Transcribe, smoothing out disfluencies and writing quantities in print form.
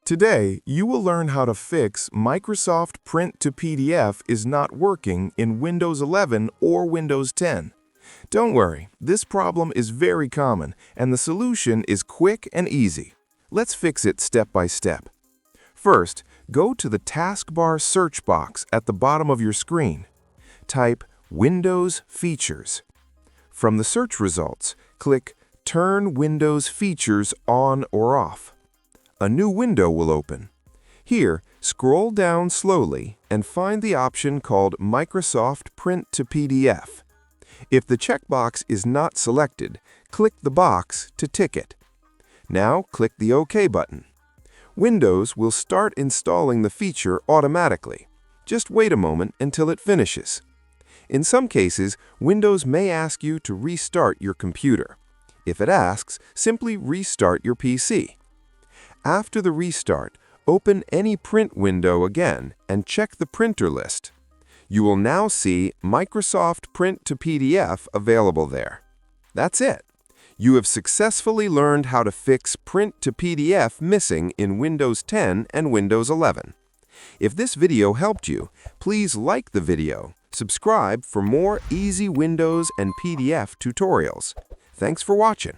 Today, you will learn how to fix Microsoft Print to PDF is not working in Windows 11 or Windows 10. Don't worry, this problem is very common, and the solution is quick and easy. Let's fix it step by step. First, go to the taskbar search box at the bottom of your screen. Type Windows Features. From the search results, click Turn Windows Features on or off. A new window will open. Here, scroll down slowly and find the option called Microsoft Print to PDF. If the checkbox is not selected, click the box to tick it. Now click the OK button. Windows will start installing the feature automatically. Just wait a moment until it finishes. In some cases, Windows may ask you to restart your computer. If it asks, simply restart your PC. After the restart, open any print window again and check the printer list. You will now see Microsoft Print to PDF available there. That's it. You have successfully learned how to fix Print to PDF missing in Windows 10 and Windows 11. If this video helped you, please like the video, subscribe for more easy Windows and PDF tutorials. Thanks for watching.